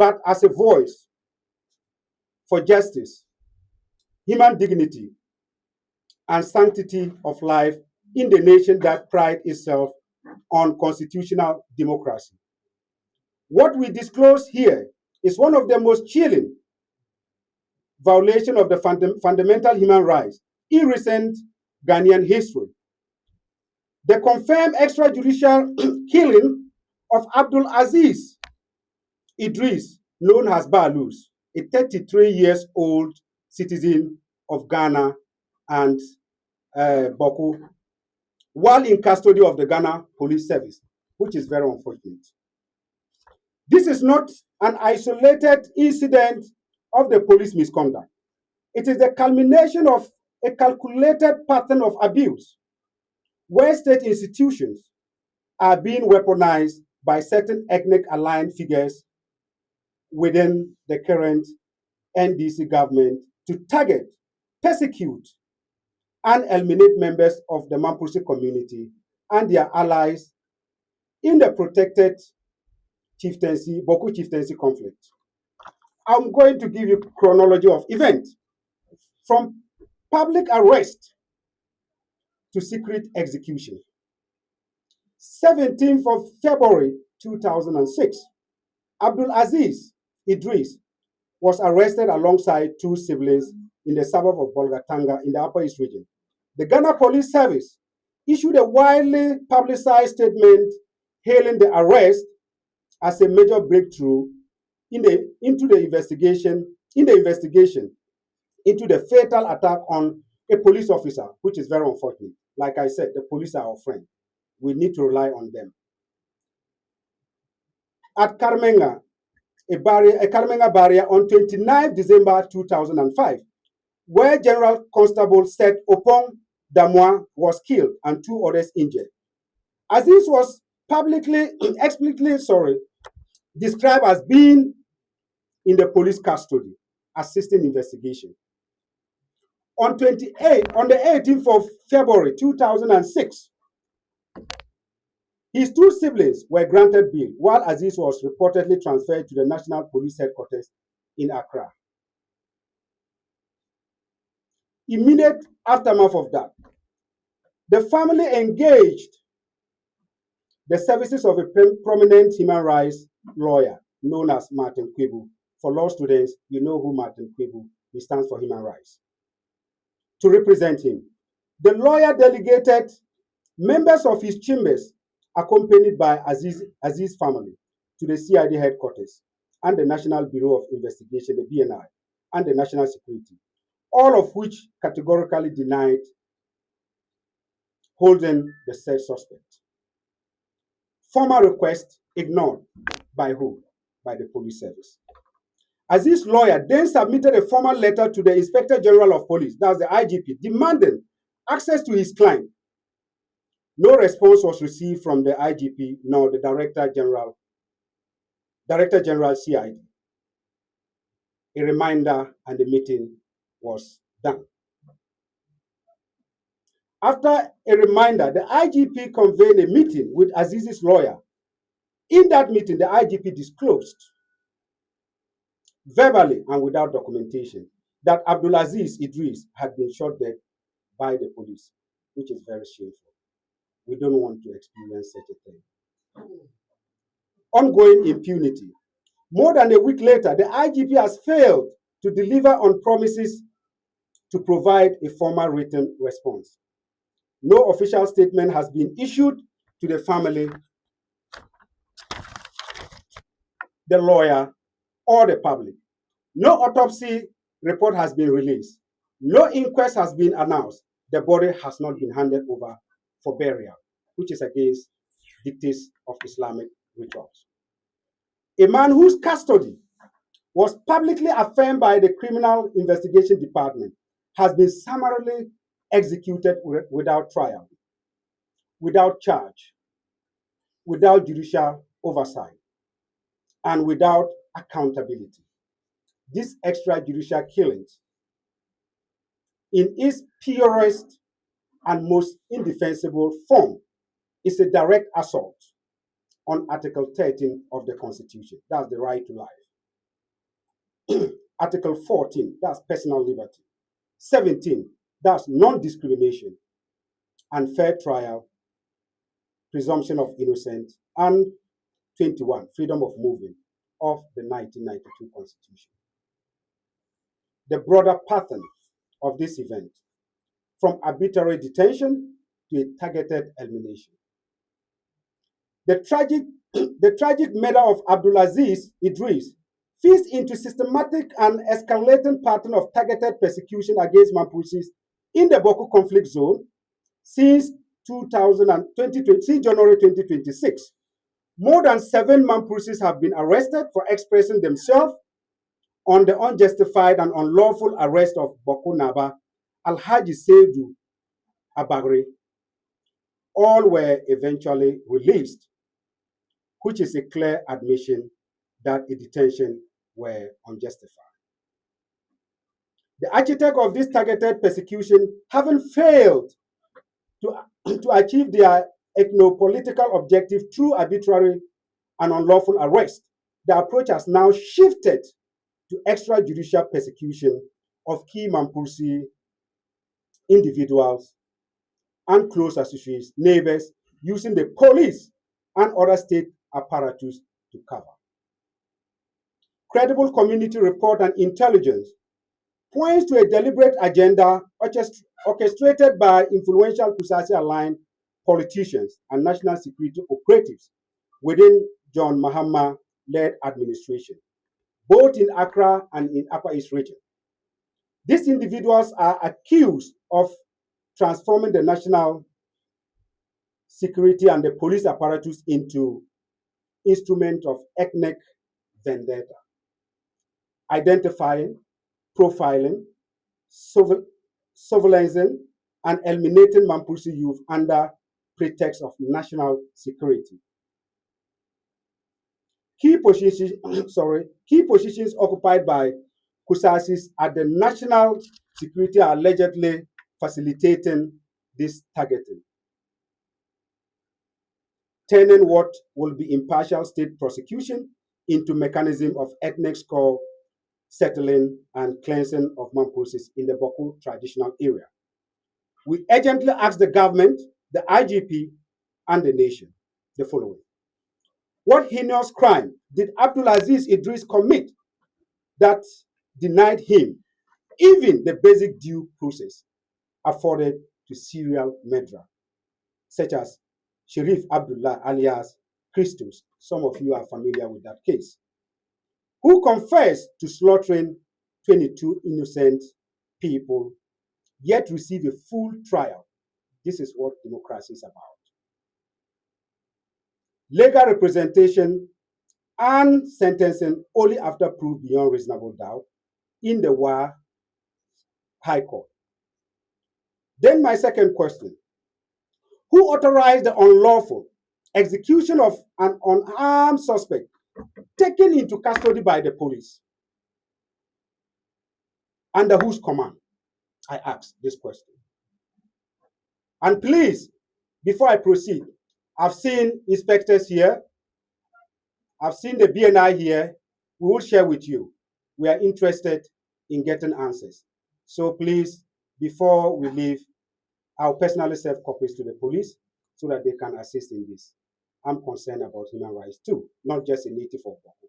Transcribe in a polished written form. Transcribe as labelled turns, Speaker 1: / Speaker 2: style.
Speaker 1: but as a voice for justice, human dignity, and sanctity of life in the nation that prides itself on constitutional democracy. What we disclose here is one of the most chilling violations of the fundamental human rights in recent Ghanaian history. The confirmed extrajudicial killing of Abdul Aziz Idris, known as Balus, a 33 years old citizen of Ghana and Boku, while in custody of the Ghana Police Service, which is very unfortunate. This is not an isolated incident of the police misconduct. It is the culmination of a calculated pattern of abuse where state institutions are being weaponized by certain ethnic aligned figures within the current NDC government to target, persecute, and eliminate members of the Mamprusi community and their allies in the protected chieftaincy, Boku chieftaincy conflict. I'm going to give you chronology of events from public arrest to secret execution. 17th of February 2006, Abdul Aziz Idris was arrested alongside two siblings in the suburb of Bolgatanga in the Upper East region. The Ghana Police Service issued a widely publicized statement hailing the arrest as a major breakthrough into the investigation into the fatal attack on a police officer, which is very unfortunate. Like I said, the police are our friend. We need to rely on them. At Karmenga, a Karmenga barrier on 29 December 2005, where General Constable Seth Opong Damwa was killed and two others injured. Aziz was explicitly described as being in the police custody, assisting investigation. On the 18th of February 2006, his two siblings were granted bail, while Aziz was reportedly transferred to the National Police Headquarters in Accra. Immediate aftermath of that, the family engaged the services of a prominent human rights lawyer known as Martin Kwebu. For law students, you know who Martin Kwebu is. He stands for human rights. To represent him, the lawyer delegated members of his chambers accompanied by Aziz's family to the CID headquarters and the National Bureau of Investigation, the BNI, and the National Security, all of which categorically denied holding the said suspect. Formal request ignored by who? By the police service. Aziz's lawyer then submitted a formal letter to the Inspector General of Police, that's the IGP, demanding access to his client. No response was received from the IGP nor the Director General CID. A reminder and the meeting was done. After a reminder, the IGP convened a meeting with Aziz's lawyer. In that meeting, the IGP disclosed, verbally and without documentation, that Abdulaziz Idris had been shot dead by the police, which is very shameful. We don't want to experience such a thing. Ongoing impunity. More than a week later, the IGP has failed to deliver on promises to provide a formal written response. No official statement has been issued to the family, the lawyer, or the public. No autopsy report has been released. No inquest has been announced. The body has not been handed over for burial, which is against dictates of Islamic rituals. A man whose custody was publicly affirmed by the Criminal Investigation Department has been summarily executed without trial, without charge, without judicial oversight, and without accountability. This extrajudicial killing, in its purest and most indefensible form, is a direct assault on Article 13 of the Constitution. That's the right to life. Article 14, that's personal liberty. 17, that's non-discrimination and fair trial, presumption of innocence. And 21, freedom of movement of the 1992 Constitution. The broader pattern of this event, from arbitrary detention to a targeted elimination. The tragic murder of Abdulaziz Idris feeds into systematic and escalating pattern of targeted persecution against Mamprusis in the Boko conflict zone since since January 2026. More than 7 Mamprusis have been arrested for expressing themselves on the unjustified and unlawful arrest of Boko Naba, Alhaji Seidu Abagre. All were eventually released, which is a clear admission that the detention were unjustified. The architect of this targeted persecution, having failed to achieve their ethno-political objective through arbitrary and unlawful arrest, the approach has now shifted to extrajudicial persecution of key Mamprusi individuals and close associates, neighbors, using the police and other state apparatus to cover. Credible community report and intelligence points to a deliberate agenda orchestrated by influential Kusasi-aligned politicians and national security operatives within John Mahama-led administration, both in Accra and in Upper East region. These individuals are accused of transforming the national security and the police apparatus into instrument of ethnic vendetta, identifying, profiling, surveillancing, and eliminating Mamprusi youth under pretext of national security. Key positions occupied by Kusasis at the national security are allegedly facilitating this targeting, turning what will be impartial state prosecution into mechanism of ethnic score settling and cleansing of Mamprusis in the Boko traditional area. We urgently ask the government, the IGP, and the nation the following. What heinous crime did Abdulaziz Idris commit that denied him even the basic due process afforded to serial murderer, such as Sharif Abdullah alias Christos? Some of you are familiar with that case, who confessed to slaughtering 22 innocent people, yet receive a full trial. This is what democracy is about. Legal representation and sentencing only after proof beyond reasonable doubt in the WA High Court. Then my second question, who authorized the unlawful execution of an unarmed suspect taken into custody by the police? Under whose command? I ask this question. And please, before I proceed, I've seen inspectors here. I've seen the BNI here. We will share with you. We are interested in getting answers. So please, before we leave, I'll personally serve copies to the police so that they can assist in this. I'm concerned about human rights too, not just a native of Boko.